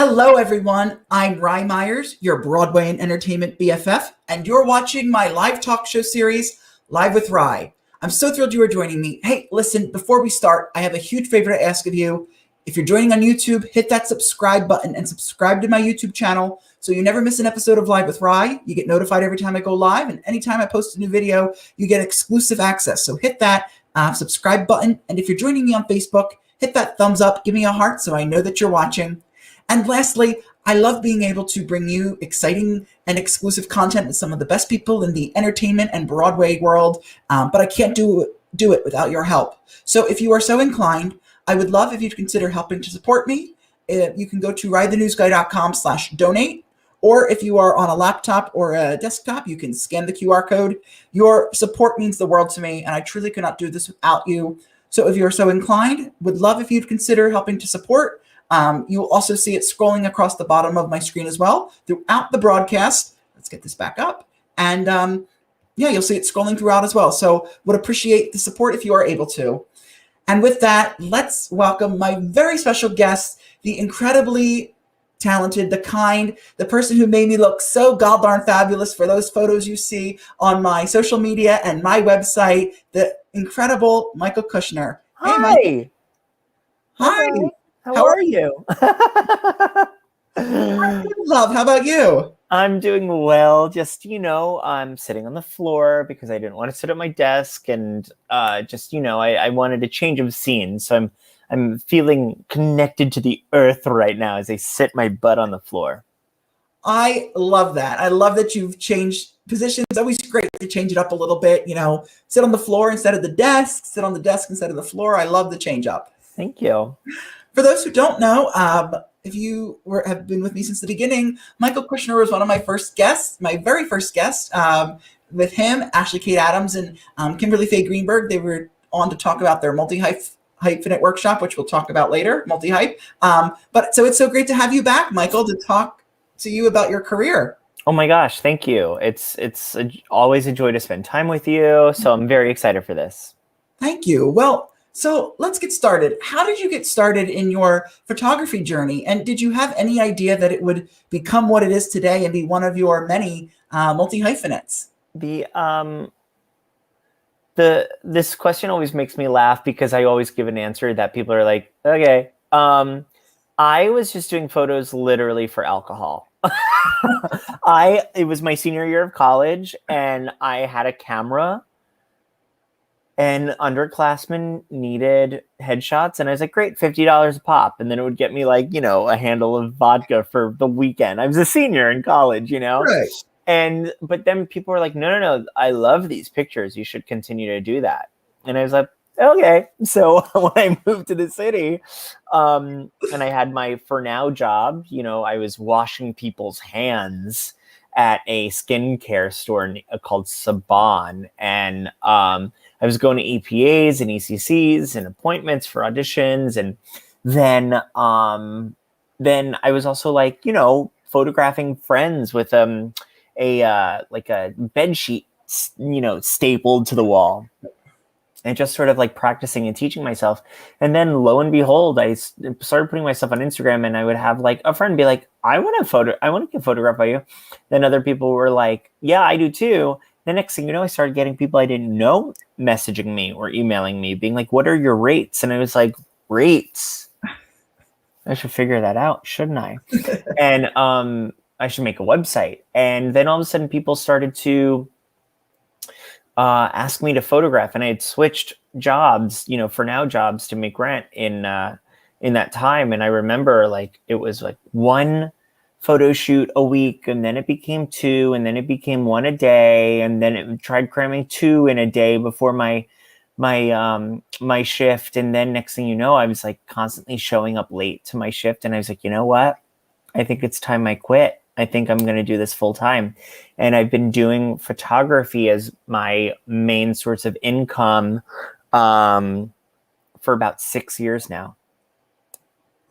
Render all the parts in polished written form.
Hello, everyone. I'm Rye Myers, your Broadway and Entertainment BFF, and you're watching my live talk show series, Live with Rye. I'm so thrilled you are joining me. Hey, listen, before we start, I have a huge favor to ask of you. If you're joining on YouTube, hit that subscribe button and subscribe to my YouTube channel so you never miss an episode of Live with Rye. You get notified every time I go live, and anytime I post a new video, you get exclusive access. So hit that subscribe button, and if you're joining me on Facebook, hit that thumbs up, give me a heart so I know that you're watching. And lastly, I love being able to bring you exciting and exclusive content with some of the best people in the entertainment and Broadway world, but I can't do it without your help. So if you are so inclined, I would love if you'd consider helping to support me. You can go to ridethenewsguy.com/donate, or if you are on a laptop or a desktop, you can scan the QR code. Your support means the world to me, and I truly could not do this without you. So if you're so inclined, would love if you'd consider helping to support. You will also see it scrolling across the bottom of my screen as well throughout the broadcast. Let's get this back up. And you'll see it scrolling throughout as well. So would appreciate the support if you are able to. And with that, let's welcome my very special guest, the incredibly talented, the person who made me look so god-darn fabulous for those photos you see on my social media and my website, the incredible Michael Kushner. Hi. Hey, Michael. Hi. How are you? I'm good, love. How about you? I'm doing well. Just, I'm sitting on the floor because I didn't want to sit at my desk, and I wanted a change of scene. So I'm feeling connected to the earth right now as I sit my butt on the floor. I love that. I love that you've changed positions. It's always great to change it up a little bit. Sit on the floor instead of the desk, sit on the desk instead of the floor. I love the change up. Thank you. For those who don't know, if you have been with me since the beginning, Michael Kushner was one of my first guests, my very first guest. With him, Ashley Kate Adams, and Kimberly Faye Greenberg, they were on to talk about their Multi-Hyphenate workshop, which we'll talk about later, Multi-Hype. So it's so great to have you back, Michael, to talk to you about your career. Oh my gosh, thank you. It's always a joy to spend time with you, so I'm very excited for this. Thank you. Well, so let's get started. How did you get started in your photography journey? And did you have any idea that it would become what it is today and be one of your many multi-hyphenates? This question always makes me laugh because I always give an answer that people are like, okay. I was just doing photos literally for alcohol. It was my senior year of college, and I had a camera. And underclassmen needed headshots. And I was like, great, $50 a pop. And then it would get me a handle of vodka for the weekend. I was a senior in college, Right. But then people were like, no, I love these pictures. You should continue to do that. And I was like, okay. So when I moved to the city, and I had my For Now job, I was washing people's hands at a skincare store called Saban. And I was going to EPAs and ECCs and appointments for auditions. And then I was also photographing friends with a bed sheet, stapled to the wall, and just sort of practicing and teaching myself. And then lo and behold, I started putting myself on Instagram, and I would have a friend be like, I want to get photographed by you. Then other people were like, yeah, I do too. The next thing you know, I started getting people I didn't know messaging me or emailing me being like, what are your rates? And I was like, rates? I should figure that out, shouldn't I? And I should make a website. And then all of a sudden people started to ask me to photograph, and I had switched jobs, For Now jobs to make rent in that time. And I remember it was one photo shoot a week, and then it became two, and then it became one a day, and then it tried cramming two in a day before my shift. And then next thing you know, I was constantly showing up late to my shift, and I was like, you know what? I think it's time I quit. I think I'm going to do this full time. And I've been doing photography as my main source of income for about 6 years now.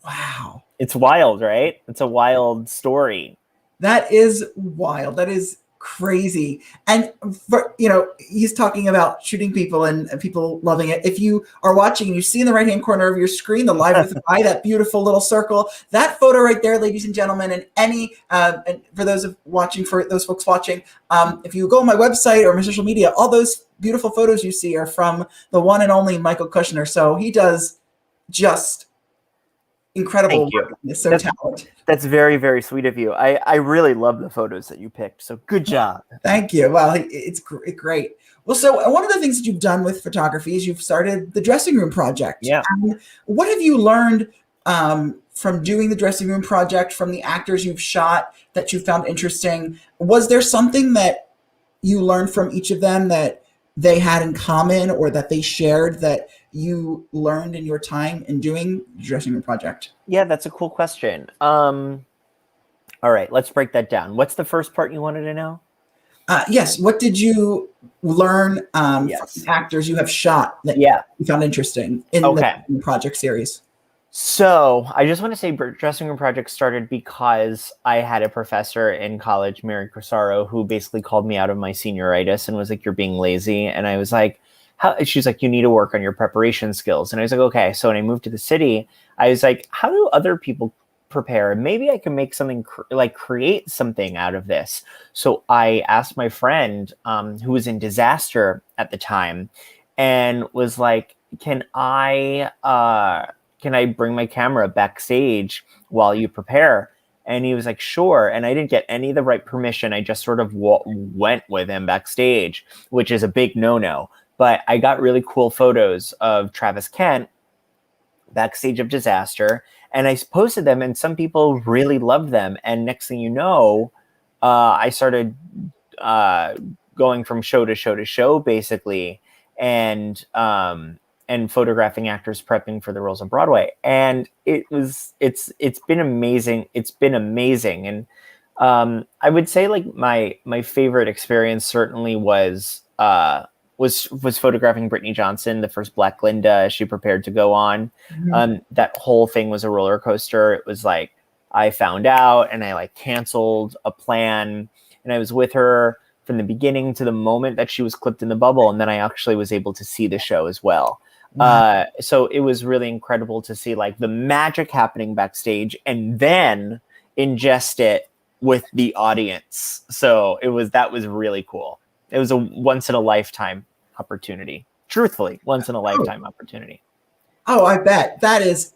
Wow. It's wild, right? It's a wild story. That is wild. That is crazy. And for, he's talking about shooting people and people loving it. If you are watching, you see in the right-hand corner of your screen, the Live with Faye, that beautiful little circle, that photo right there, ladies and gentlemen, and and for those folks watching, if you go on my website or my social media, all those beautiful photos you see are from the one and only Michael Kushner. So he does just incredible work. He's so talented. That's very, very sweet of you. I really love the photos that you picked. So good job. Thank you. Well, it's great. Well, so one of the things that you've done with photography is you've started the Dressing Room Project. Yeah. And what have you learned from doing the Dressing Room Project, from the actors you've shot that you found interesting? Was there something that you learned from each of them that they had in common or that they shared that you learned in your time in doing the Dressing Room Project? Yeah, that's a cool question. All right, let's break that down. What's the first part you wanted to know? Yes. What did you learn from actors you have shot that you found interesting in the project series? So I just want to say Dressing Room Project started because I had a professor in college, Mary Crisaro, who basically called me out of my senioritis and was like, "You're being lazy." And I was like, she's like, "You need to work on your preparation skills." And I was like, okay. So when I moved to the city, I was like, how do other people prepare? Maybe I can make something create something out of this. So I asked my friend who was in disaster at the time and was like, can I bring my camera backstage while you prepare? And he was like, sure. And I didn't get any of the right permission. I just sort of went with him backstage, which is a big no-no. But I got really cool photos of Travis Kent backstage of Disaster, and I posted them, and some people really loved them. And next thing you know, I started going from show to show to show, basically, and photographing actors prepping for the roles on Broadway. And it's been amazing. It's been amazing. And I would say like my favorite experience certainly was photographing Brittany Johnson, the first Black Linda, as she prepared to go on. Mm-hmm. That whole thing was a roller coaster. It was like, I found out and I like canceled a plan, and I was with her from the beginning to the moment that she was clipped in the bubble. And then I actually was able to see the show as well. Wow. So it was really incredible to see like the magic happening backstage and then ingest it with the audience. So that was really cool. It was a once in a lifetime opportunity. Truthfully, once in a lifetime opportunity. Oh, I bet. That is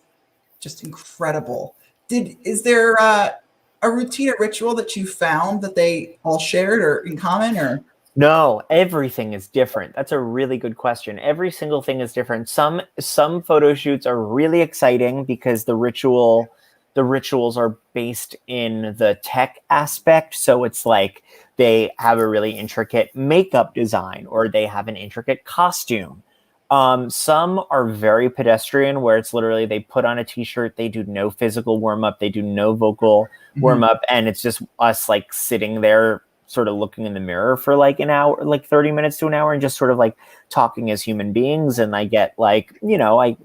just incredible. Is there a routine or ritual that you found that they all shared or in common, or? No, everything is different. That's a really good question. Every single thing is different. Some photo shoots are really exciting because the rituals are based in the tech aspect. So it's like they have a really intricate makeup design or they have an intricate costume. Some are very pedestrian, where it's literally they put on a t-shirt, they do no physical warm-up, they do no vocal warm-up, and it's just us like sitting there sort of looking in the mirror for like an hour, like 30 minutes to an hour, and just sort of like talking as human beings. And I get like, I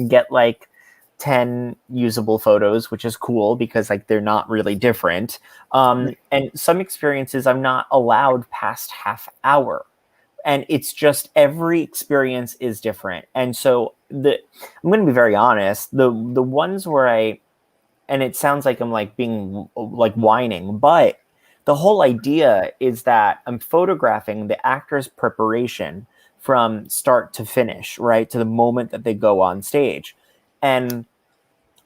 get like 10 usable photos, which is cool because like they're not really different. And some experiences I'm not allowed past half hour. And it's just every experience is different. And so I'm going to be very honest, the ones where and it sounds like I'm like being like whining, but the whole idea is that I'm photographing the actor's preparation from start to finish, right? To the moment that they go on stage. And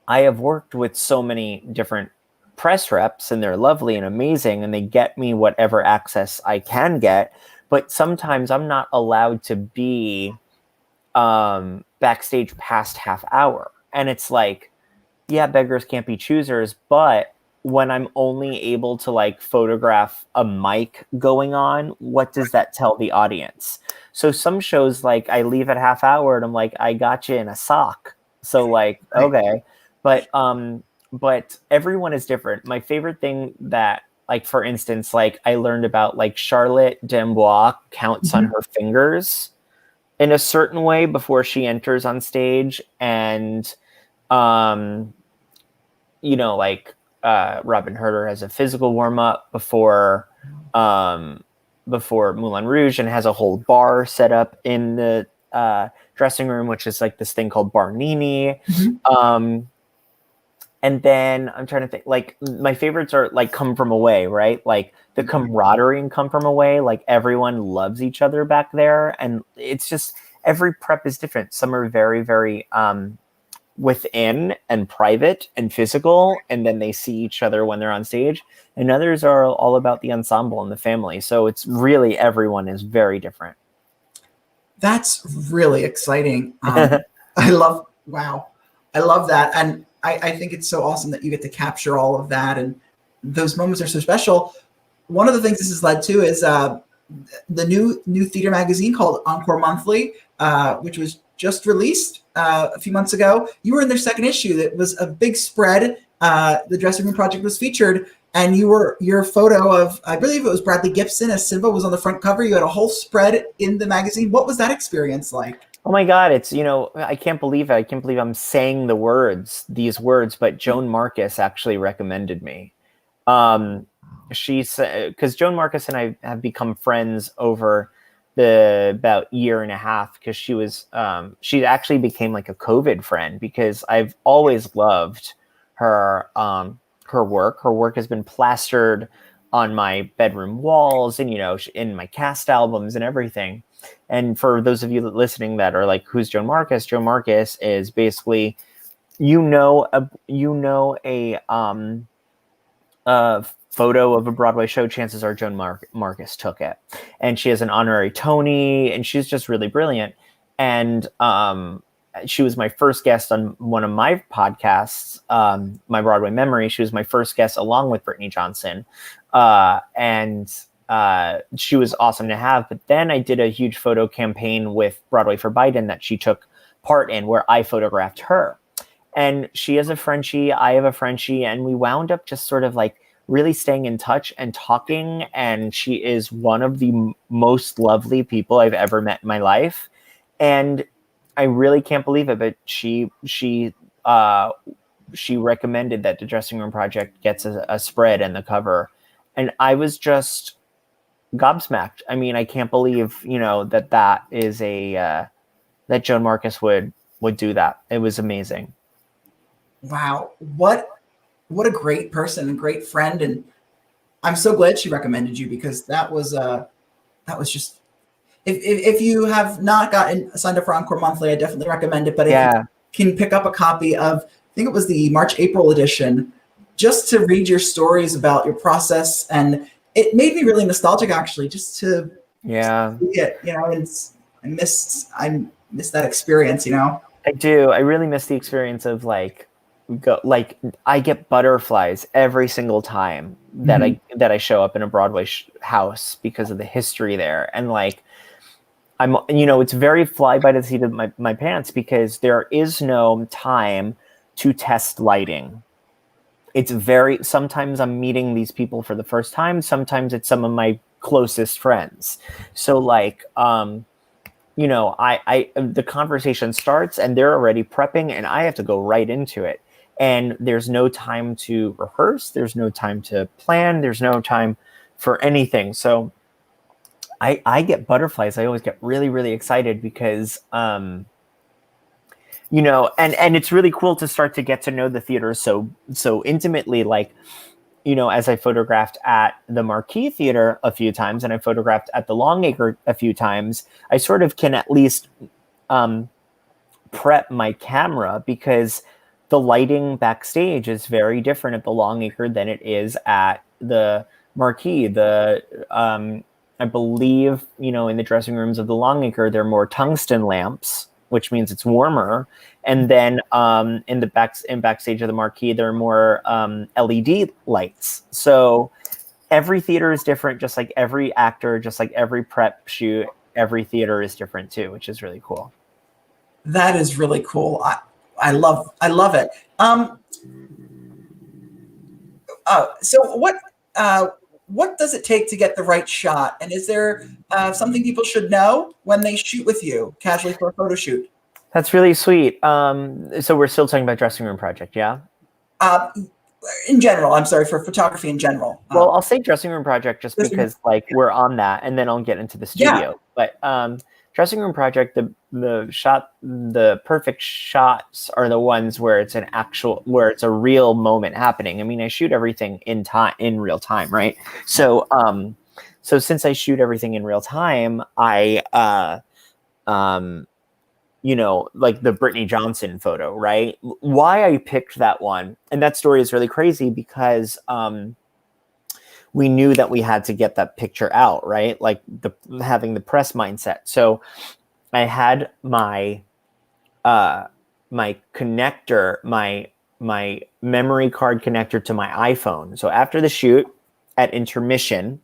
I have worked with so many different press reps, and they're lovely and amazing, and they get me whatever access I can get. But sometimes I'm not allowed to be backstage past half hour. And it's like, yeah, beggars can't be choosers. But when I'm only able to like photograph a mic going on, what does that tell the audience? So some shows, like I leave at half hour and I'm like, I got you in a sock. So like, okay. But everyone is different. My favorite thing that, like, for instance, like I learned about like Charlotte Dembois counts on her fingers in a certain way before she enters on stage. And, like Robin Herder has a physical warm up before before Moulin Rouge, and has a whole bar set up in the dressing room, which is like this thing called Bar Nini. And then I'm trying to think, like, my favorites are like Come From Away, right? Like the camaraderie in Come From Away, like everyone loves each other back there. And it's just, every prep is different. Some are very, very within and private and physical, and then they see each other when they're on stage. And others are all about the ensemble and the family. So it's really, everyone is very different. That's really exciting. I love that. And I think it's so awesome that you get to capture all of that. And those moments are so special. One of the things this has led to is the new theater magazine called Encore Monthly, which was just released a few months ago. You were in their second issue. That was a big spread. The Dressing Room Project was featured, and your photo of, I believe it was Bradley Gibson as Simba, was on the front cover. You had a whole spread in the magazine. What was that experience like? Oh my God, it's, I can't believe it. I can't believe I'm saying these words, but Joan Marcus actually recommended me. Because Joan Marcus and I have become friends over the about year and a half, because she actually became like a COVID friend, because I've always loved her work. Her work has been plastered on my bedroom walls and, in my cast albums and everything. And for those of you listening that are like, who's Joan Marcus? Joan Marcus is basically, a photo of a Broadway show, chances are Joan Marcus took it. And she has an honorary Tony, and she's just really brilliant. And she was my first guest on one of my podcasts, My Broadway Memory. She was my first guest along with Brittany Johnson. And she was awesome to have. But then I did a huge photo campaign with Broadway for Biden that she took part in, where I photographed her. And she has a Frenchie, I have a Frenchie, and we wound up just sort of like really staying in touch and talking. And she is one of the most lovely people I've ever met in my life. And I really can't believe it, but she recommended that the Dressing Room Project gets a spread and the cover. And I was just gobsmacked. I mean, I can't believe, that is that Joan Marcus would do that. It was amazing. Wow. What a great person and great friend. And I'm so glad she recommended you, because that was just, if you have not signed up for Encore Monthly, I definitely recommend it. But if you can pick up a copy of, I think it was the March-April edition, just to read your stories about your process. And it made me really nostalgic, actually, just to see it, and I miss that experience, I do. I really miss the experience of I get butterflies every single time that I show up in a Broadway house, because of the history there. And I'm, it's very fly by the seat of my pants, because there is no time to test lighting. It's sometimes I'm meeting these people for the first time. Sometimes it's some of my closest friends. So the conversation starts and they're already prepping, and I have to go right into it. And there's no time to rehearse. There's no time to plan. There's no time for anything. So I get butterflies. I always get really, really excited, because, and it's really cool to start to get to know the theater so intimately. As I photographed at the Marquis Theater a few times, and I photographed at the Longacre a few times, I sort of can at least prep my camera, because the lighting backstage is very different at the Longacre than it is at the Marquis. I believe, in the dressing rooms of the Longacre, there are more tungsten lamps, which means it's warmer. And then in backstage of the Marquis, there are more LED lights. So every theater is different, just like every actor, just like every prep shoot, every theater is different too, which is really cool. That is really cool. I love it. So what does it take to get the right shot? And is there something people should know when they shoot with you casually for a photo shoot? That's really sweet. So we're still talking about Dressing Room Project, yeah? in general. I'm sorry, for photography in general. Well, I'll say dressing room project just because like we're on that, and then I'll get into the studio. Yeah. But dressing room project, the perfect shots are the ones where it's where it's a real moment happening. I mean, I shoot everything in real time, right? So so since I shoot everything in real time, I you know, like the Brittany Johnson photo, right? Why I picked that one, and that story is really crazy because we knew that we had to get that picture out, right? Like having the press mindset. So I had my my connector, my memory card connector to my iPhone. So after the shoot, at intermission,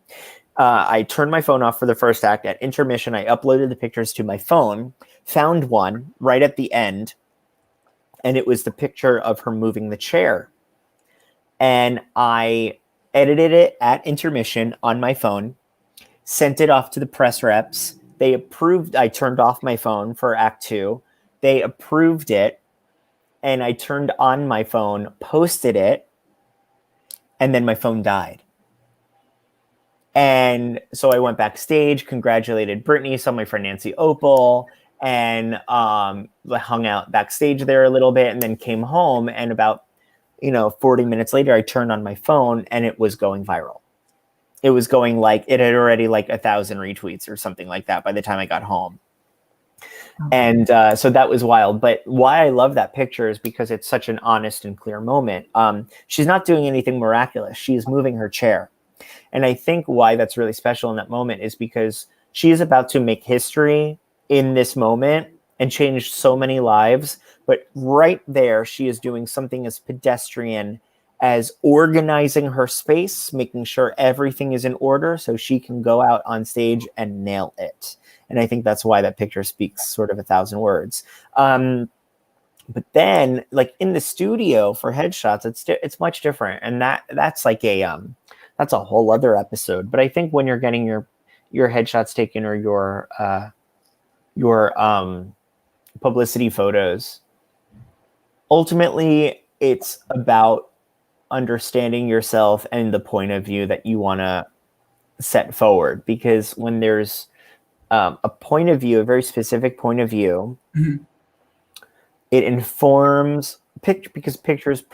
I turned my phone off for the first act. At intermission, I uploaded the pictures to my phone, found one right at the end, and it was the picture of her moving the chair. And I edited it at intermission on my phone, sent it off to the press reps. They approved. I turned off my phone for Act 2. They approved it, and I turned on my phone, posted it, and then my phone died. And so I went backstage, congratulated Brittany, saw my friend Nancy Opal, and hung out backstage there a little bit, and then came home. And about 40 minutes later, I turned on my phone, and it was going viral. It was going like it had already like 1,000 retweets or something like that by the time I got home. And so that was wild. But why I love that picture is because it's such an honest and clear moment. She's not doing anything miraculous. She's moving her chair. And I think why that's really special in that moment is because she is about to make history in this moment and change so many lives. But right there, she is doing something as pedestrian as organizing her space, making sure everything is in order so she can go out on stage and nail it. And I think that's why that picture speaks sort of 1,000 words. But then, like in the studio for headshots, it's much different, and that's like that's a whole other episode. But I think when you're getting your headshots taken or your publicity photos, ultimately it's about understanding yourself and the point of view that you want to set forward. Because when there's a point of view, a very specific point of view, mm-hmm. It informs because pictures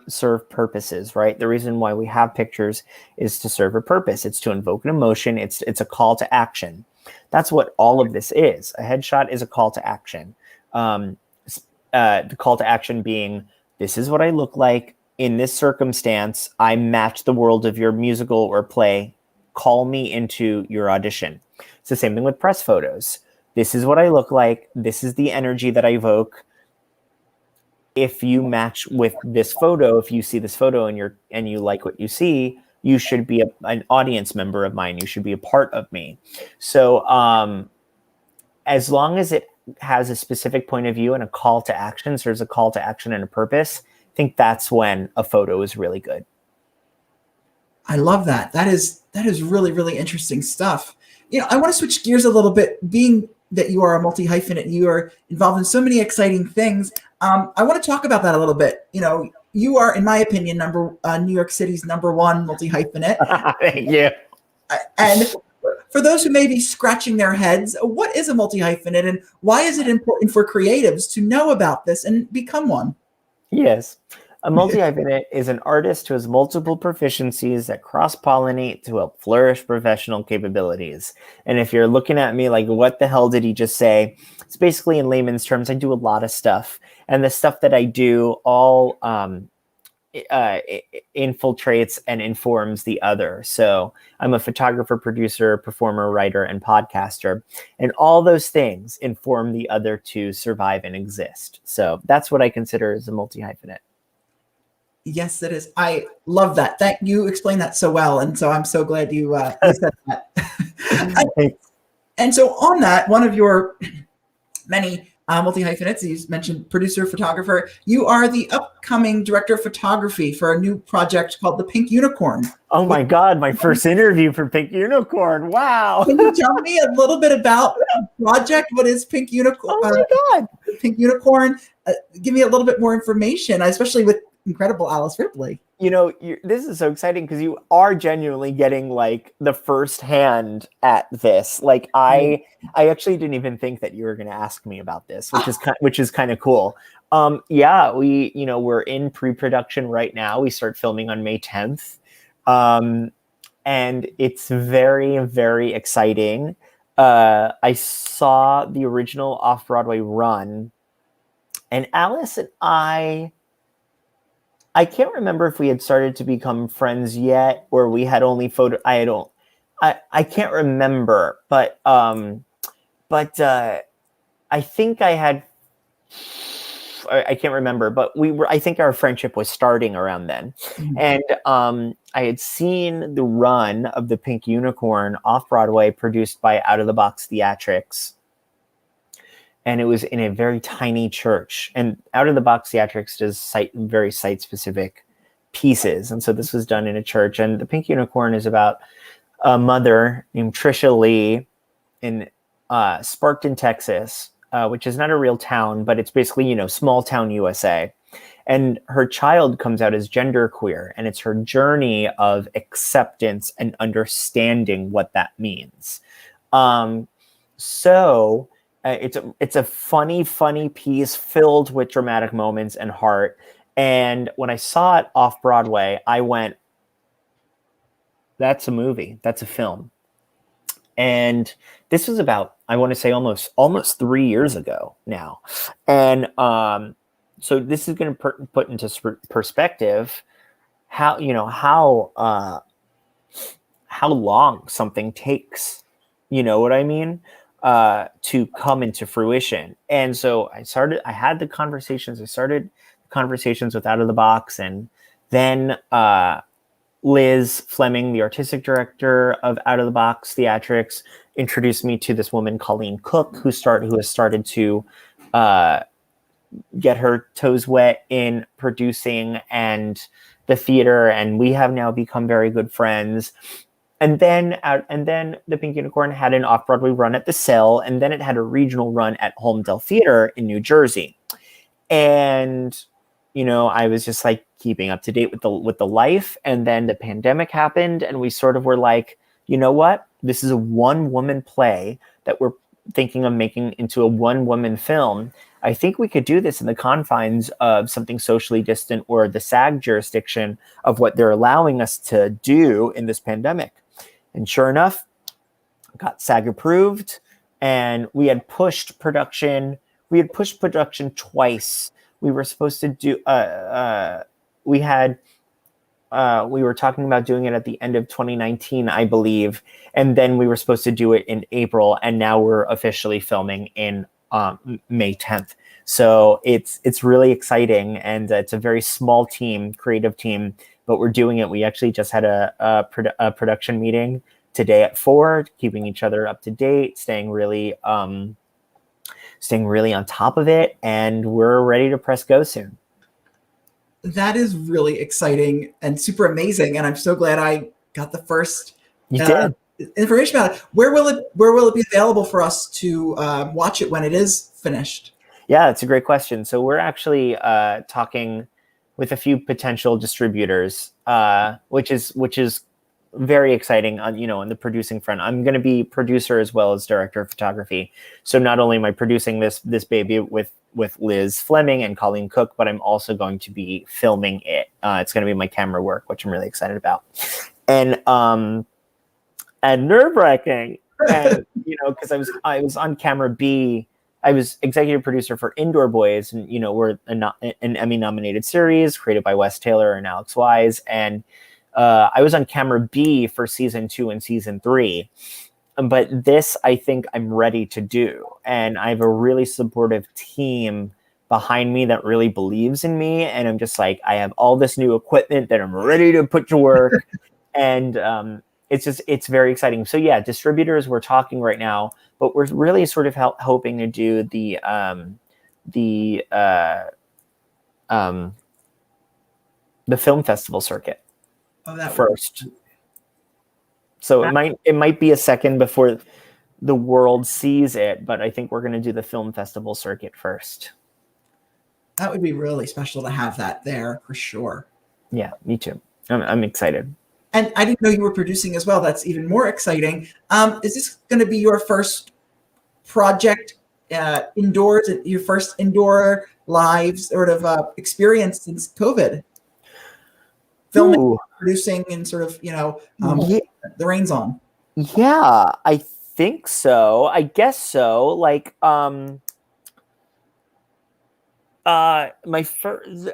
serve purposes, right? The reason why we have pictures is to serve a purpose. It's to invoke an emotion. It's a call to action. That's what all of this is. A headshot is a call to action. The call to action being, this is what I look like in this circumstance. I match the world of your musical or play. Call me into your audition. It's the same thing with press photos. This is what I look like. This is the energy that I evoke. If you match with this photo, if you see this photo and you like what you see, you should be an audience member of mine. You should be a part of me. So as long as it has a specific point of view and a call to action, so there's a call to action and a purpose, I think that's when a photo is really good. I love that. That is really, really interesting stuff. I want to switch gears a little bit, being that you are a multi-hyphenate, you are involved in so many exciting things. I want to talk about that a little bit. You are, in my opinion, New York City's #1 multi-hyphenate. Thank you. And for those who may be scratching their heads, what is a multi-hyphenate and why is it important for creatives to know about this and become one? Yes. A multi-hyphenate is an artist who has multiple proficiencies that cross-pollinate to help flourish professional capabilities. And if you're looking at me like, what the hell did he just say? It's basically, in layman's terms, I do a lot of stuff. And the stuff that I do all infiltrates and informs the other. So I'm a photographer, producer, performer, writer, and podcaster. And all those things inform the other to survive and exist. So that's what I consider as a multi-hyphenate. Yes, it is. I love that. Thank you. Explained that so well, and so I'm so glad you said that. And so on that, one of your many multi-hyphenates, you mentioned producer, photographer. You are the upcoming director of photography for a new project called The Pink Unicorn. Oh my God, my first interview for Pink Unicorn. Wow. Can you tell me a little bit about the project? What is Pink Unicorn? Oh my God. Pink Unicorn. Give me a little bit more information, especially with incredible Alice Ripley. This is so exciting because you are genuinely getting like the first hand at this. Like I actually didn't even think that you were going to ask me about this, which is kind of cool. Yeah, we're in pre-production right now. We start filming on May 10th. And it's very, very exciting. I saw the original off-Broadway run, and Alice and I can't remember if we had started to become friends yet, or we had only I can't remember, but I think I can't remember, but I think our friendship was starting around then. Mm-hmm. And I had seen the run of The Pink Unicorn off Broadway, produced by Out of the Box Theatrics. And it was in a very tiny church. And Out of the Box Theatrics does very site specific pieces. And so this was done in a church. And The Pink Unicorn is about a mother named Trisha Lee in Sparkton, Texas, which is not a real town, but it's basically, small town USA. And her child comes out as genderqueer, and it's her journey of acceptance and understanding what that means. So it's a funny piece filled with dramatic moments and heart. And when I saw it off Broadway, I went, that's a movie, that's a film. And this was about, I want to say almost 3 years ago now. And so this is going to put into perspective how long something takes, you know what I mean, to come into fruition. And so I started the conversations with Out of the Box, and then Liz Fleming, the artistic director of Out of the Box Theatrics, introduced me to this woman, Colleen Cook, who has started to get her toes wet in producing and the theater, and we have now become very good friends. And then The Pink Unicorn had an off-Broadway run at the Cell, and then it had a regional run at Holmdel Theater in New Jersey. And I was just like keeping up to date with the life, and then the pandemic happened, and we sort of were like, you know what? This is a one-woman play that we're thinking of making into a one-woman film. I think we could do this in the confines of something socially distant, or the SAG jurisdiction of what they're allowing us to do in this pandemic. And sure enough, got SAG approved, and we had pushed production twice. We were supposed to do, we were talking about doing it at the end of 2019, I believe. And then we were supposed to do it in April, and now we're officially filming in May 10th. So it's really exciting, and it's a very small team, creative team, but we're doing it. We actually just had a production meeting today at 4, keeping each other up to date, staying really on top of it, and we're ready to press go soon. That is really exciting and super amazing, and I'm so glad I got the first information about it. Where will it be available for us to watch it when it is finished? Yeah, it's a great question. So we're actually talking with a few potential distributors, which is very exciting on the producing front. I'm going to be producer as well as director of photography. So not only am I producing this baby with Liz Fleming and Colleen Cook, but I'm also going to be filming it. It's going to be my camera work, which I'm really excited about. And nerve-wracking, and because I was on camera B. I was executive producer for Indoor Boys, and we're an Emmy nominated series created by Wes Taylor and Alex Wise, and I was on camera B for season 2 and season 3. But this, I think I'm ready to do, and I have a really supportive team behind me that really believes in me, and I'm just like, I have all this new equipment that I'm ready to put to work, and it's very exciting. So yeah, distributors, we're talking right now, but we're really sort of hoping to do the film festival circuit first. So it might be a second before the world sees it, but I think we're going to do the film festival circuit first. That would be really special to have that there for sure. Yeah, me too. I'm excited. And I didn't know you were producing as well. That's even more exciting. Is this going to be your first project indoors, your first indoor live sort of experience since COVID? Filming, Ooh. producing, and sort of, Yeah. the reins on. Yeah, I think so. I guess so. Like, my first,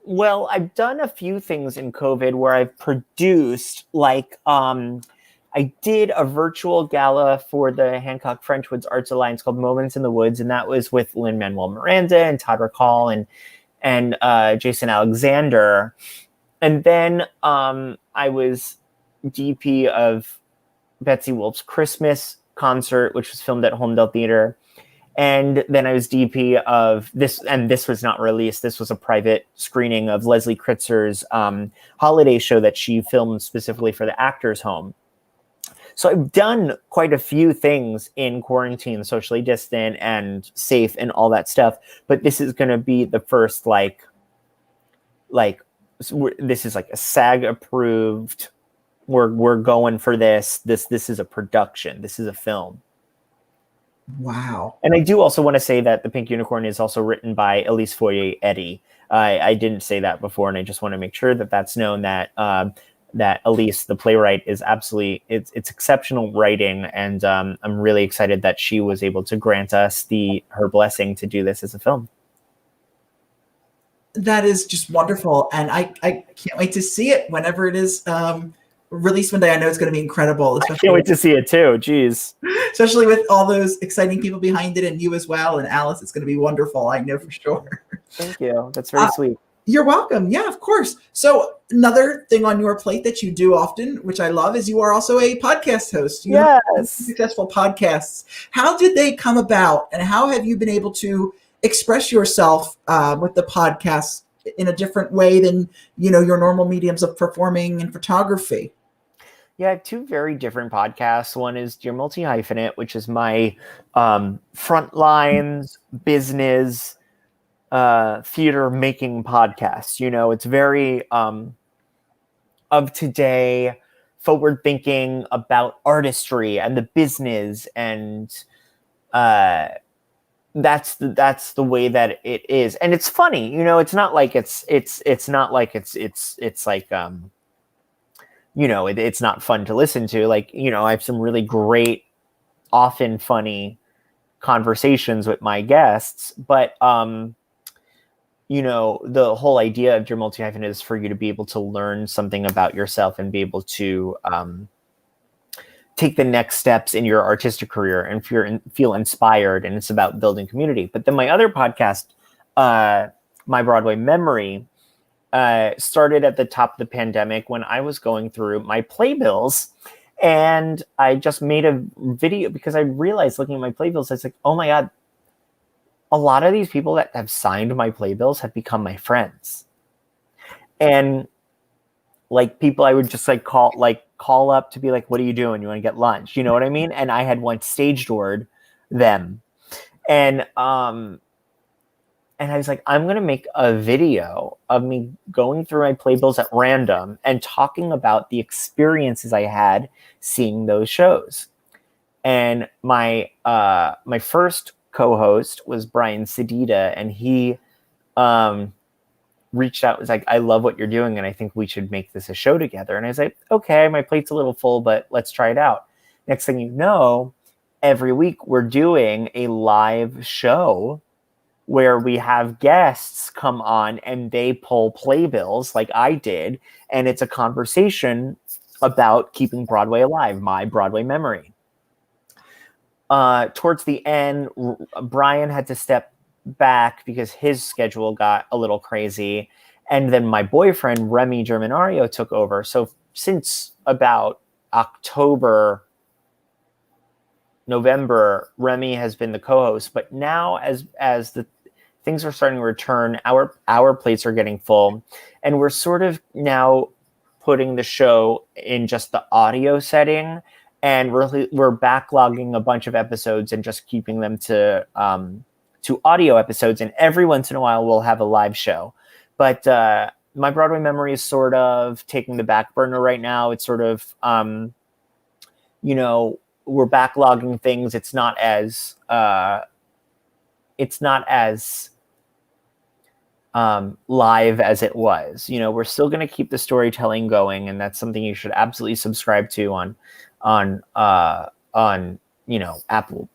well, I've done a few things in COVID where I've produced, like, I did a virtual gala for the Hancock Frenchwoods Arts Alliance called Moments in the Woods, and that was with Lin-Manuel Miranda and Todd Recall and Jason Alexander. And then I was DP of Betsy Wolf's Christmas concert, which was filmed at Holmdel Theater. And then I was DP of this, and this was not released. This was a private screening of Leslie Kritzer's holiday show that she filmed specifically for the Actors Home. So I've done quite a few things in quarantine, socially distant and safe and all that stuff. But this is going to be the first, like this is like a SAG approved. We're going for this. This is a production. This is a film. Wow. And I do also want to say that The Pink Unicorn is also written by Elise Foyer-Eddy. I didn't say that before, and I just want to make sure that that's known, that that Elise, the playwright, is absolutely, it's exceptional writing, and I'm really excited that she was able to grant us her blessing to do this as a film. That is just wonderful, and I can't wait to see it whenever it is released one day. I know it's going to be incredible. I can't wait to see it too. Jeez. Especially with all those exciting people behind it, and you as well, and Alice. It's going to be wonderful. I know for sure. Thank you. That's very sweet. You're welcome. Yeah, of course. So another thing on your plate that you do often, which I love, is you are also a podcast host. You have successful podcasts. How did they come about, and how have you been able to express yourself with the podcast in a different way than, your normal mediums of performing and photography? Yeah, I have two very different podcasts. One is Dear Multi-Hyphenate, which is my front lines business theater making podcast. It's very of today, forward thinking about artistry and the business, and that's the way that it is. And it's funny, it's not like it's like it's not fun to listen to. Like, I have some really great, often funny conversations with my guests, but the whole idea of Dear Multi-Hyphenate is for you to be able to learn something about yourself and be able to take the next steps in your artistic career and feel inspired. And it's about building community. But then my other podcast, My Broadway Memory, started at the top of the pandemic when I was going through my playbills, and I just made a video because I realized, looking at my playbills, I was like, oh my God, a lot of these people that have signed my playbills have become my friends. And like, people I would just call up to be like, what are you doing? You want to get lunch? You know what I mean? And I had once stage doored them. And I was like, I'm going to make a video of me going through my playbills at random and talking about the experiences I had seeing those shows. And my first co-host was Brian Sedita, and he reached out, was like, I love what you're doing, and I think we should make this a show together. And I was like, okay, my plate's a little full, but let's try it out. Next thing you know, every week we're doing a live show where we have guests come on and they pull playbills like I did. And it's a conversation about keeping Broadway alive, my Broadway memory. Towards the end, Brian had to step back because his schedule got a little crazy. And then my boyfriend, Remy Germanario, took over. So since about November, Remy has been the co-host. But now as the things are starting to return, our plates are getting full, and we're sort of now putting the show in just the audio setting, and we're backlogging a bunch of episodes and just keeping them to to audio episodes, and every once in a while we'll have a live show. But my Broadway memory is sort of taking the back burner right now. It's sort of, we're backlogging things. It's not as live as it was. We're still going to keep the storytelling going, and that's something you should absolutely subscribe to on Apple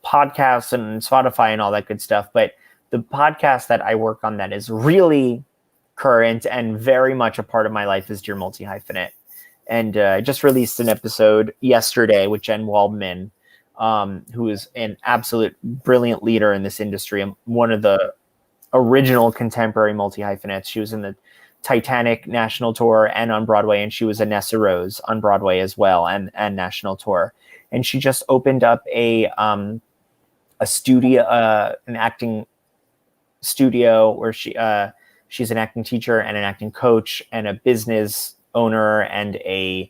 Podcasts and Spotify and all that good stuff. But the podcast that I work on that is really current and very much a part of my life is Dear Multi-Hyphenate. And I just released an episode yesterday with Jen Waldman, who is an absolute brilliant leader in this industry and one of the original contemporary multi-hyphenates. She was in the Titanic national tour and on Broadway, and she was a Nessa Rose on Broadway as well and national tour. And she just opened up a studio, an acting studio where she's an acting teacher and an acting coach and a business owner and a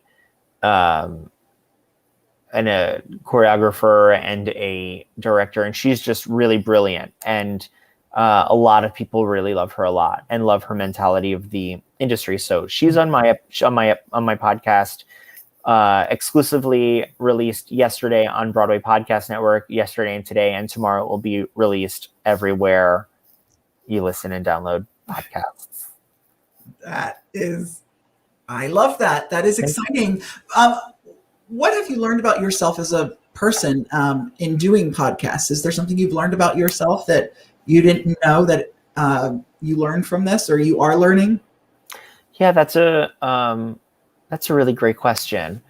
choreographer and a director. And she's just really brilliant. And a lot of people really love her a lot and love her mentality of the industry. So she's on my podcast, exclusively released yesterday on Broadway Podcast Network, yesterday and today, and tomorrow it will be released everywhere you listen and download podcasts. I love that. That is exciting. What have you learned about yourself as a person in doing podcasts? Is there something you've learned about yourself that you didn't know that you learned from this, or you are learning? Yeah, that's a really great question.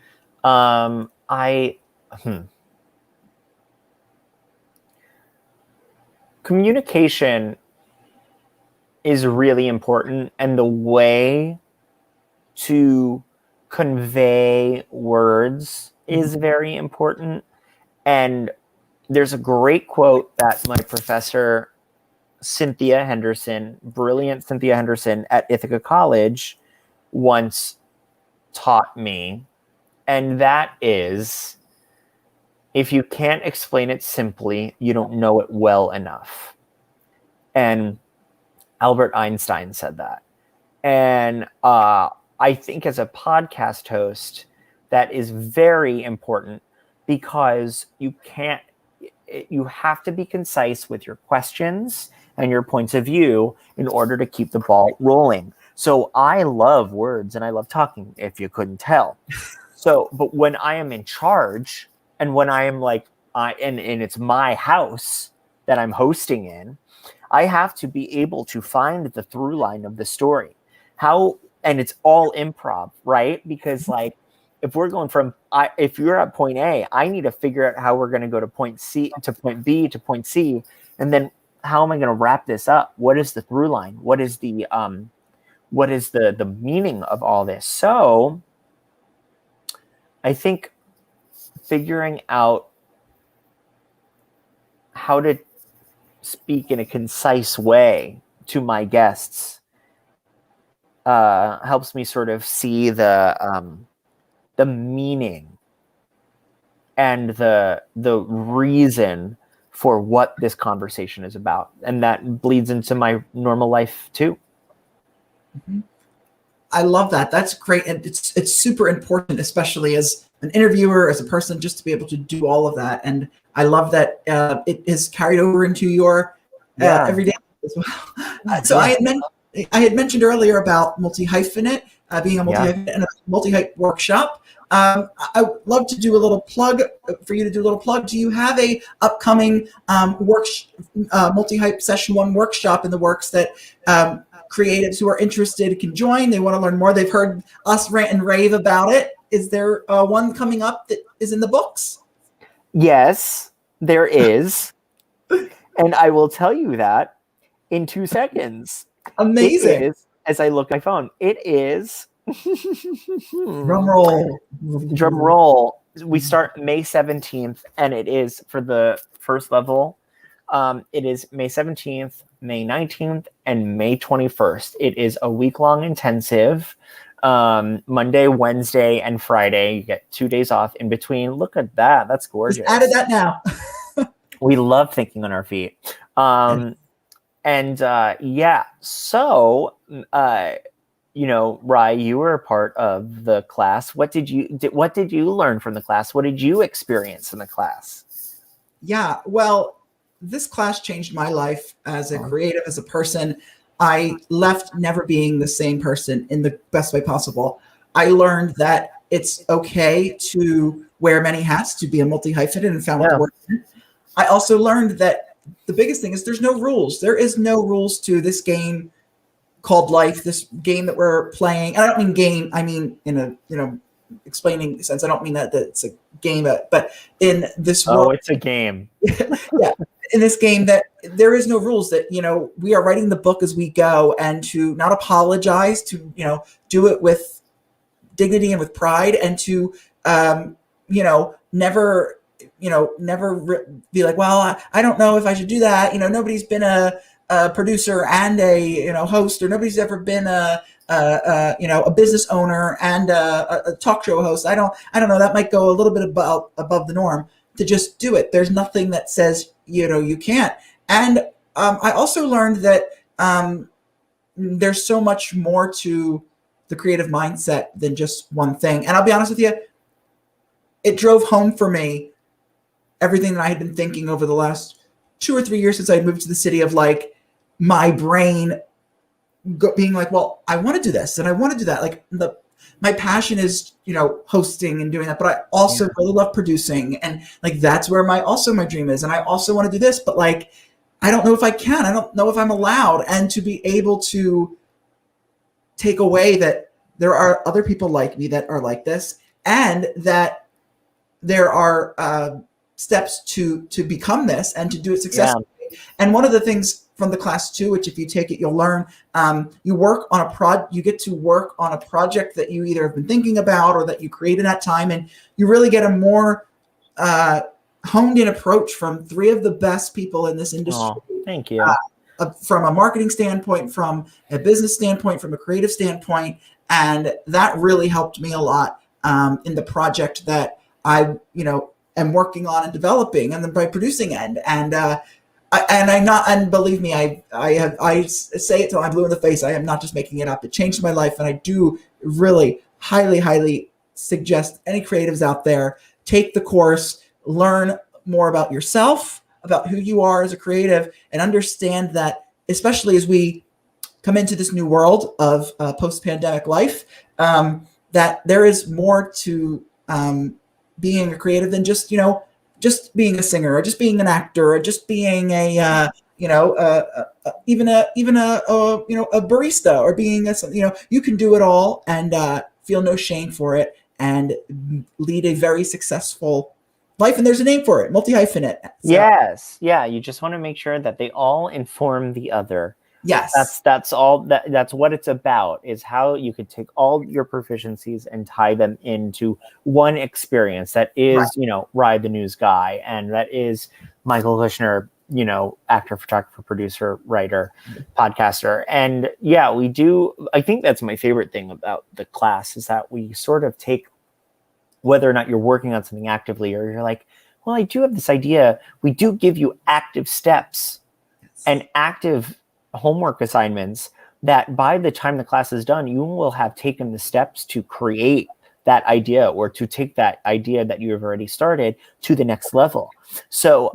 Communication is really important, and the way to convey words is very important. And there's a great quote that my professor, Cynthia Henderson, brilliant Cynthia Henderson at Ithaca College, once taught me. And that is, if you can't explain it simply, you don't know it well enough. And Albert Einstein said that. And I think as a podcast host, that is very important, because you have to be concise with your questions and your points of view in order to keep the ball rolling. So I love words and I love talking, if you couldn't tell. But when I am in charge and when I am and it's my house that I'm hosting in, I have to be able to find the through line of the story. And it's all improv, right? Because if we're going if you're at point A, I need to figure out how we're going to go to point C to point B to point C. And then how am I going to wrap this up? What is the through line? What is the meaning of all this? So I think figuring out how to speak in a concise way to my guests helps me sort of see the meaning and the reason for what this conversation is about, and that bleeds into my normal life too. Mm-hmm. I love that. That's great, and it's super important, especially as an interviewer, as a person, just to be able to do all of that. And I love that it is carried over into your everyday life as well. So I had mentioned earlier about Multi-Hyphenate, being a multi-hyphenate and a multi-hype workshop. I would love to do a little plug for you to do a little plug. Do you have a upcoming multi-hype session 1 workshop in the works that creatives who are interested can join? They want to learn more. They've heard us rant and rave about it. Is there one coming up that is in the books? Yes, there is. And I will tell you that in 2 seconds. Amazing. It is, as I look at my phone, it is. Drum roll. Drum roll. We start May 17th, and it is for the first level. It is May 17th, May 19th, and May 21st. It is a week-long intensive. Monday, Wednesday, and Friday. You get 2 days off in between. Look at that. That's gorgeous. Just added that now. We love thinking on our feet. And yeah, so Rye, you were a part of the class. What did you learn from the class? What did you experience in the class? Yeah, well, this class changed my life as a creative, as a person. I left never being the same person in the best way possible. I learned that it's okay to wear many hats, to be a multi-hyphenate, and found what to work in. I also learned that the biggest thing is there's no rules. There is no rules to this game called life, this game that we're playing. And I don't mean game, I mean in a explaining sense. I don't mean that it's a game, but in this world. Oh, it's a game. Yeah. In this game that there is no rules, that, we are writing the book as we go, and to not apologize, to, do it with dignity and with pride, and to, never be like, well, I don't know if I should do that. Nobody's been a producer and a, host, or nobody's ever been a business owner and a talk show host. I don't know. That might go a little bit above the norm to just do it. There's nothing that says, you can't. And I also learned that there's so much more to the creative mindset than just one thing. And I'll be honest with you, it drove home for me everything that I had been thinking over the last 2 or 3 years since I moved to the city, of like my brain being like, well, I want to do this and I want to do that. Like my passion is, hosting and doing that, but I also really love producing, and like that's where my dream is. And I also want to do this, but like I don't know if I can. I don't know if I'm allowed. And to be able to take away that there are other people like me that are like this, and that there are steps to become this and to do it successfully. Yeah. And one of the things from the class too, which if you take it, you'll learn, you get to work on a project that you either have been thinking about or that you created at time. And you really get a more honed in approach from 3 of the best people in this industry. Oh, thank you. From a marketing standpoint, from a business standpoint, from a creative standpoint. And that really helped me a lot in the project that I, am working on and developing, and then by producing end. And believe me, I say it till I'm blue in the face. I am not just making it up. It changed my life. And I do really highly, highly suggest any creatives out there, take the course, learn more about yourself, about who you are as a creative, and understand that, especially as we come into this new world of post-pandemic life, that there is more to being a creative than just, just being a singer, or just being an actor, or just being a even a barista, or being you can do it all and feel no shame for it, and lead a very successful life. And there's a name for it, multi-hyphenate. So. Yes, yeah. You just want to make sure that they all inform the other. Yes, that's all. That's what it's about, is how you could take all your proficiencies and tie them into one experience that is, right. Ride the News guy, and that is Michael Kushner, actor, photographer, producer, writer, podcaster. And yeah, we do. I think that's my favorite thing about the class, is that we sort of take, whether or not you're working on something actively, or you're like, well, I do have this idea. We do give you active steps and active homework assignments that by the time the class is done, you will have taken the steps to create that idea, or to take that idea that you have already started to the next level. So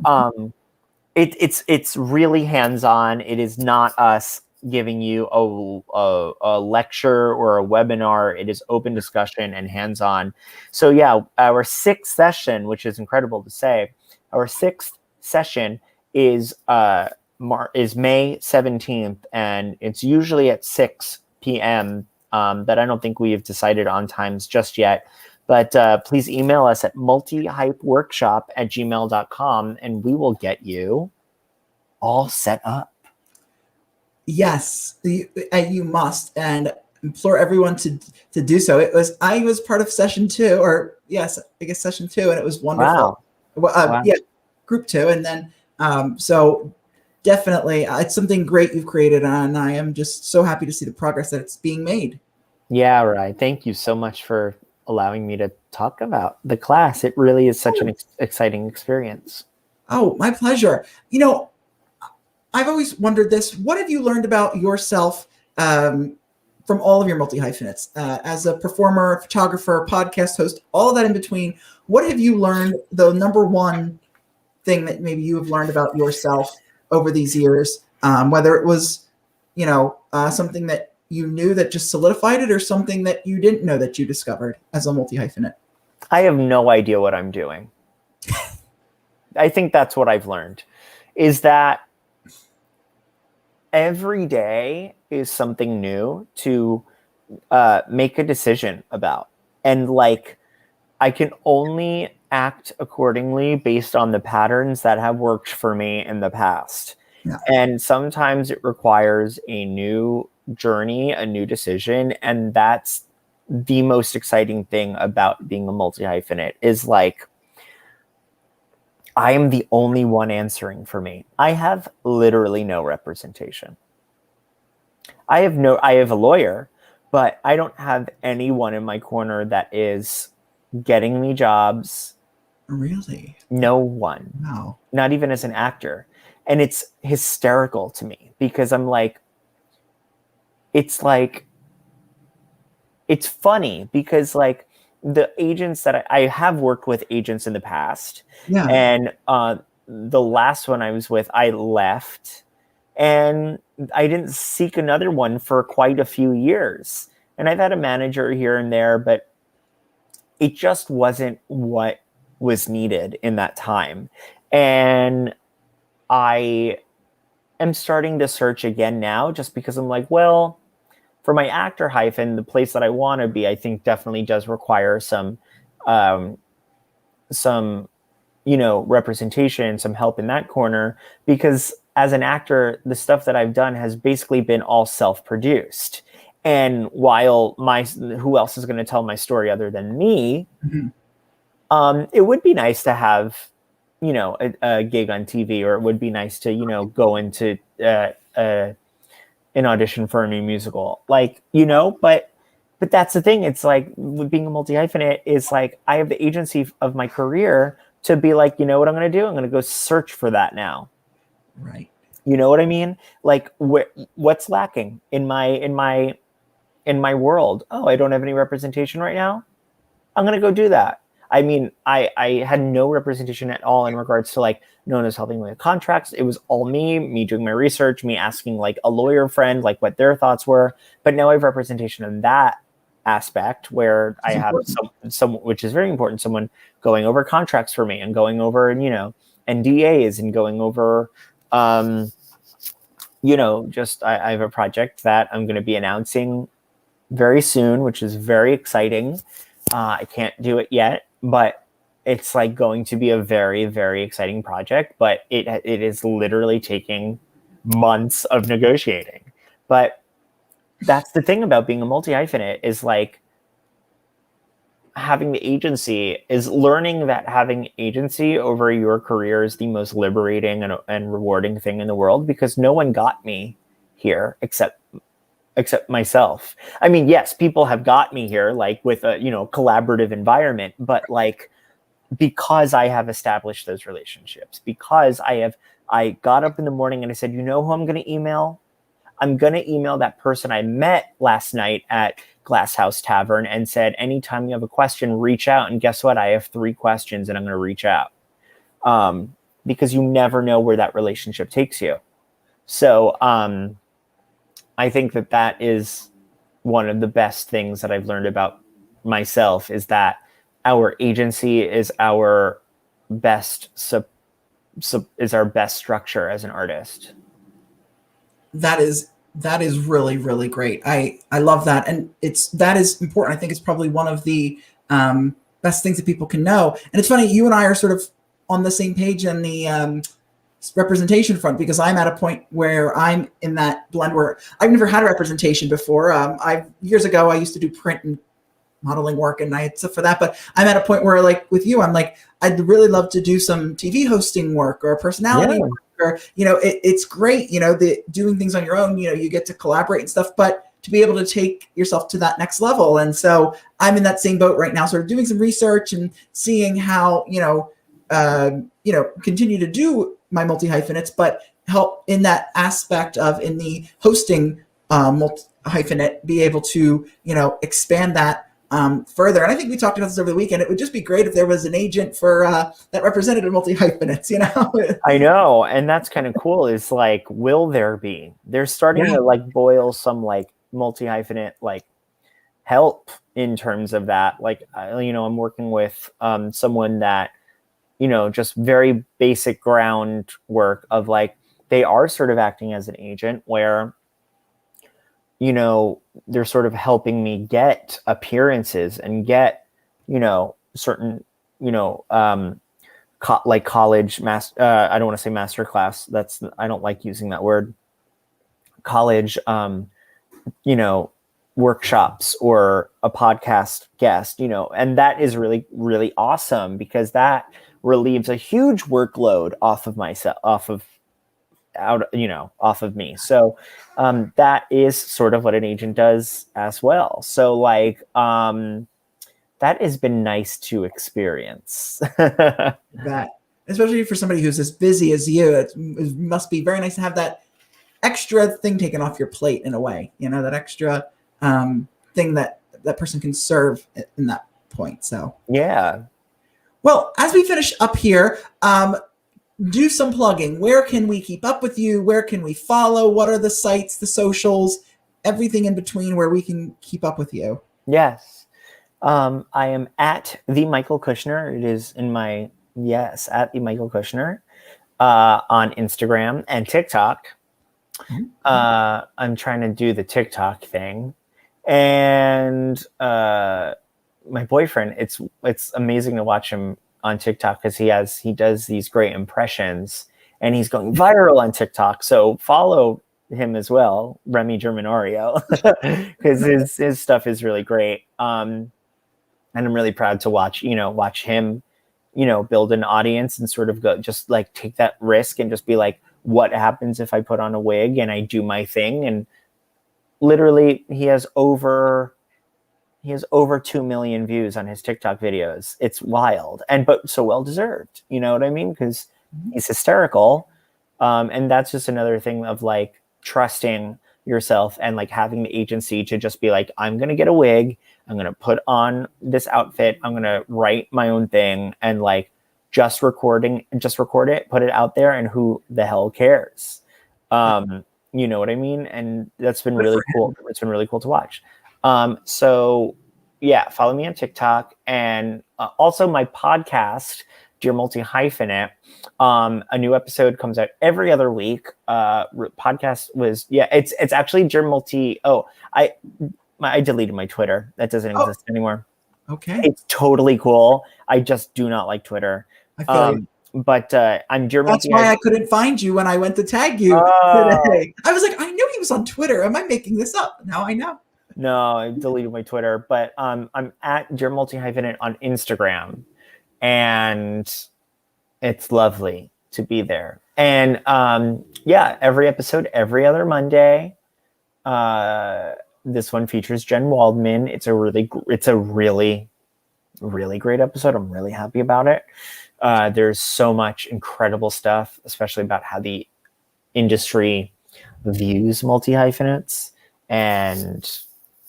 it's really hands-on. It is not us giving you a lecture or a webinar. It is open discussion and hands-on. So yeah, our 6th session, which is incredible to say, our 6th session is May 17th, and it's usually at 6 p.m. That I don't think we have decided on times just yet. But please email us at multihypeworkshop@gmail.com, and we will get you all set up. Yes, you must, and implore everyone to do so. I was part of session 2, or yes, I guess session 2, and it was wonderful. Wow. Yeah, group 2, and then so. Definitely, it's something great you've created, and I am just so happy to see the progress that it's being made. Yeah, right. Thank you so much for allowing me to talk about the class. It really is such an exciting experience. Oh, my pleasure. I've always wondered this. What have you learned about yourself from all of your multi-hyphenates as a performer, photographer, podcast host, all of that in between? What have you learned, the number one thing that maybe you have learned about yourself over these years, whether it was, something that you knew that just solidified it or something that you didn't know that you discovered as a multi-hyphenate? I have no idea what I'm doing. I think that's what I've learned, is that every day is something new to make a decision about. And like, I can only act accordingly based on the patterns that have worked for me in the past. Yeah. And sometimes it requires a new journey, a new decision. And that's the most exciting thing about being a multi-hyphenate, is like, I am the only one answering for me. I have literally no representation. I have a lawyer, but I don't have anyone in my corner that is getting me jobs. Really? No one. Wow. Not even as an actor. And it's hysterical to me because I'm like, it's funny because like the agents that I have worked with agents in the past. Yeah. And the last one I was with, I left and I didn't seek another one for quite a few years. And I've had a manager here and there, but it just wasn't what was needed in that time. And I am starting to search again now just because I'm like, well, for my actor hyphen, the place that I want to be, I think definitely does require some representation, some help in that corner, because as an actor, the stuff that I've done has basically been all self-produced. And while who else is going to tell my story other than me? Mm-hmm. It would be nice to have, a gig on TV, or it would be nice to, go into an audition for a new musical, but that's the thing. It's like with being a multi-hyphenate is like, I have the agency of my career to be like, you know what I'm going to do? I'm going to go search for that now. Right. You know what I mean? Like what's lacking in my world? Oh, I don't have any representation right now. I'm going to go do that. I mean, I had no representation at all in regards to like no one was helping me with contracts. It was all me doing my research, me asking like a lawyer friend, like what their thoughts were. But now I have representation in that aspect where I have some, which is very important, someone going over contracts for me and going over, NDAs and going over, just I have a project that I'm going to be announcing very soon, which is very exciting. I can't do it yet, but it's like going to be a very, very exciting project, but it is literally taking months of negotiating. But that's the thing about being a multi-hyphenate, is like having the agency, is learning that having agency over your career is the most liberating and rewarding thing in the world, because no one got me here except myself. I mean, yes, people have got me here like with a, collaborative environment, but like, because I have established those relationships, because I got up in the morning and I said, who I'm going to email? I'm going to email that person I met last night at Glass House Tavern and said, anytime you have a question, reach out. And guess what? I have 3 questions and I'm going to reach out. Because you never know where that relationship takes you. So, I think that is one of the best things that I've learned about myself, is that our agency is our best is our best structure as an artist. That is really, really great. I love that. And that is important. I think it's probably one of the best things that people can know. And it's funny, you and I are sort of on the same page in the representation front, because I'm at a point where I'm in that blend where I've never had a representation before. Years ago, I used to do print and modeling work, and I had stuff for that. But I'm at a point where, like with you, I'm like, I'd really love to do some TV hosting work or personality work, or it's great, doing things on your own. You get to collaborate and stuff, but to be able to take yourself to that next level. And so I'm in that same boat right now, sort of doing some research and seeing how continue to do my multi-hyphenates, but help in that aspect of in the hosting Multi-Hyphenate, be able to, expand that further. And I think we talked about this over the weekend. It would just be great if there was an agent for that represented Multi-Hyphenates, I know. And that's kind of cool. Is like, will there be? They're starting to like boil some like Multi-Hyphenate like help in terms of that. Like, I'm working with someone that, just very basic groundwork of like, they are sort of acting as an agent where, they're sort of helping me get appearances and get, certain, like college I don't want to say master class. I don't like using that word. College, workshops or a podcast guest, and that is really, really awesome because that relieves a huge workload off of myself, off of me. So that is sort of what an agent does as well. So like that has been nice to experience. That, especially for somebody who's as busy as you, it must be very nice to have that extra thing taken off your plate in a way, that extra thing that person can serve in that point. So yeah. Well, as we finish up here, do some plugging. Where can we keep up with you? Where can we follow? What are the sites, the socials, everything in between where we can keep up with you? Yes. I am at the Michael Kushner. It is in my, at the Michael Kushner on Instagram and TikTok. I'm trying to do the TikTok thing. And my boyfriend, it's amazing to watch him on TikTok because he does these great impressions and he's going viral on TikTok. So follow him as well, Remy Germanario, because his stuff is really great. And I'm really proud to watch him, build an audience and sort of go just like take that risk and just be like, what happens if I put on a wig and I do my thing? And literally he has over 2 million views on his TikTok videos. It's wild, but so well deserved. You know what I mean? Because he's hysterical. And that's just another thing of like trusting yourself and like having the agency to just be like, I'm going to get a wig. I'm going to put on this outfit. I'm going to write my own thing and like just record it, put it out there. And who the hell cares? You know what I mean? And that's been really cool. It's been really cool to watch. So yeah, follow me on TikTok and also my podcast, Dear Multi-Hyphenate. A new episode comes out every other week. Podcast was, it's actually Dear Multi. I deleted my Twitter. That doesn't exist anymore. Okay. It's totally cool. I just do not like Twitter. I feel you. But I'm Dear That's why I couldn't find you when I went to tag you today. I was like, I knew he was on Twitter. Am I making this up? Now I know. No, I deleted my Twitter, but I'm at Dear Multi-Hyphenate on Instagram, and it's lovely to be there. And every episode, every other Monday. This one features Jen Waldman. It's a really, really great episode. I'm really happy about it. There's so much incredible stuff, especially about how the industry views multi-hyphenates, and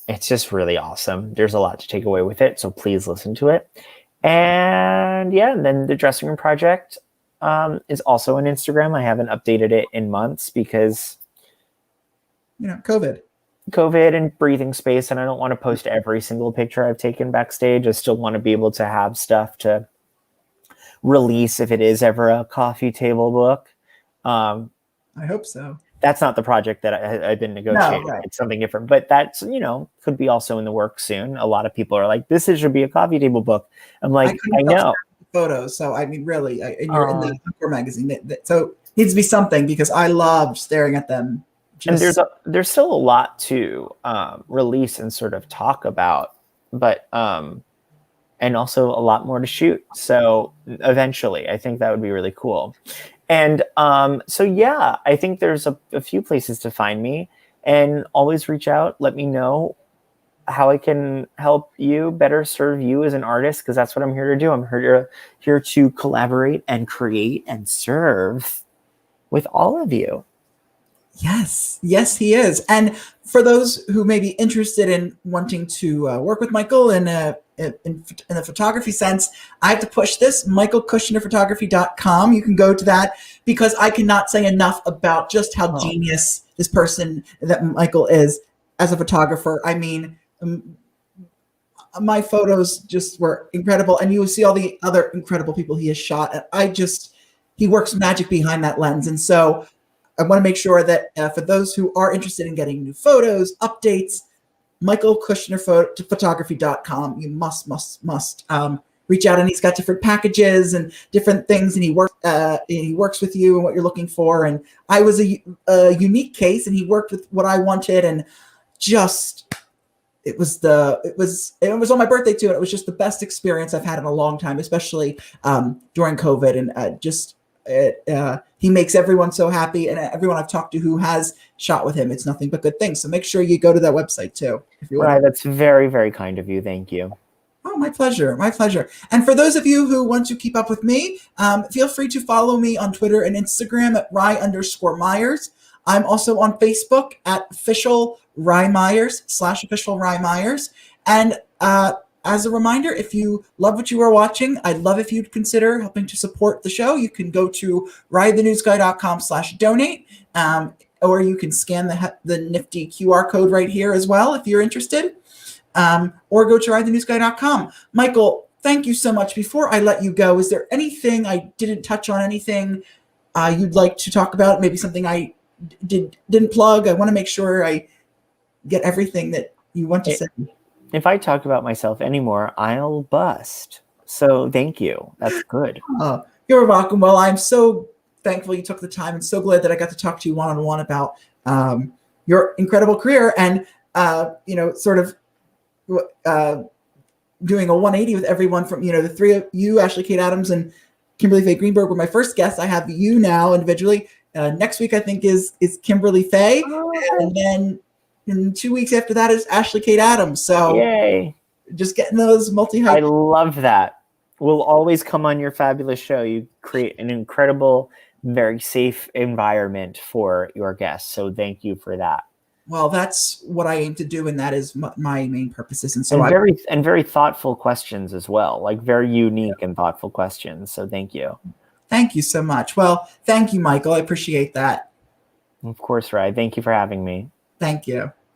it's just really awesome. There's a lot to take away with it, so please listen to it. And then the Dressing Room Project is also on Instagram. I haven't updated it in months because COVID and breathing space, and I don't want to post every single picture I've taken backstage. I still want to be able to have stuff to release if it is ever a coffee table book. I hope so. That's not the project that I've been negotiating. No, right. It's something different, but that's, could be also in the works soon. A lot of people are like, this should be a coffee table book. I'm like, I know. Photos. So, I mean, really, and you're in the Encore magazine. So it needs to be something because I love staring at them. And there's still a lot to release and sort of talk about, but and also a lot more to shoot. So eventually, I think that would be really cool. And I think there's a few places to find me, and always reach out. Let me know how I can help you better serve you as an artist, because that's what I'm here to do. I'm here to collaborate and create and serve with all of you. Yes, he is. And for those who may be interested in wanting to work with Michael in the photography sense, I have to push this, michaelkushnerphotography.com. You can go to that because I cannot say enough about just how genius this person that Michael is as a photographer. I mean, my photos just were incredible, and you will see all the other incredible people he has shot. He works magic behind that lens. And so I want to make sure that for those who are interested in getting new photos, updates, michaelkushnerphotography.com, you must reach out. And he's got different packages and different things, and he works with you and what you're looking for. And I was a unique case, and he worked with what I wanted, and just it was on my birthday too, and it was just the best experience I've had in a long time, especially during COVID. And he makes everyone so happy, and everyone I've talked to who has shot with him, it's nothing but good things. So make sure you go to that website too. If you want. That's very, very kind of you. Thank you. Oh, my pleasure. My pleasure. And for those of you who want to keep up with me, feel free to follow me on Twitter and Instagram at Rye_Myers. I'm also on Facebook at official Rye Myers /official Rye Myers. And as a reminder, if you love what you are watching, I'd love if you'd consider helping to support the show. You can go to riothenewsguy.com/donate, or you can scan the nifty QR code right here as well if you're interested, or go to riothenewsguy.com. Michael, thank you so much. Before I let you go, is there anything I didn't touch on, anything you'd like to talk about? Maybe something I didn't plug? I want to make sure I get everything that you want to say. If I talk about myself anymore, I'll bust. So thank you. That's good. You're welcome. Well, I'm so thankful you took the time, and so glad that I got to talk to you one-on-one about your incredible career, and sort of doing a 180 with everyone from, the three of you, Ashley Kate Adams and Kimberly Faye Greenberg were my first guests. I have you now individually. Next week, I think, is Kimberly Faye. And then in 2 weeks after that is Ashley Kate Adams. So yay. Just getting those multi-hyphenate. I love that. We'll always come on your fabulous show. You create an incredible, very safe environment for your guests. So thank you for that. Well, that's what I aim to do, and that is my main purposes. And so very thoughtful questions as well, like very unique and thoughtful questions. So thank you. Thank you so much. Well, thank you, Michael. I appreciate that. Of course, Rye. Thank you for having me. Thank you.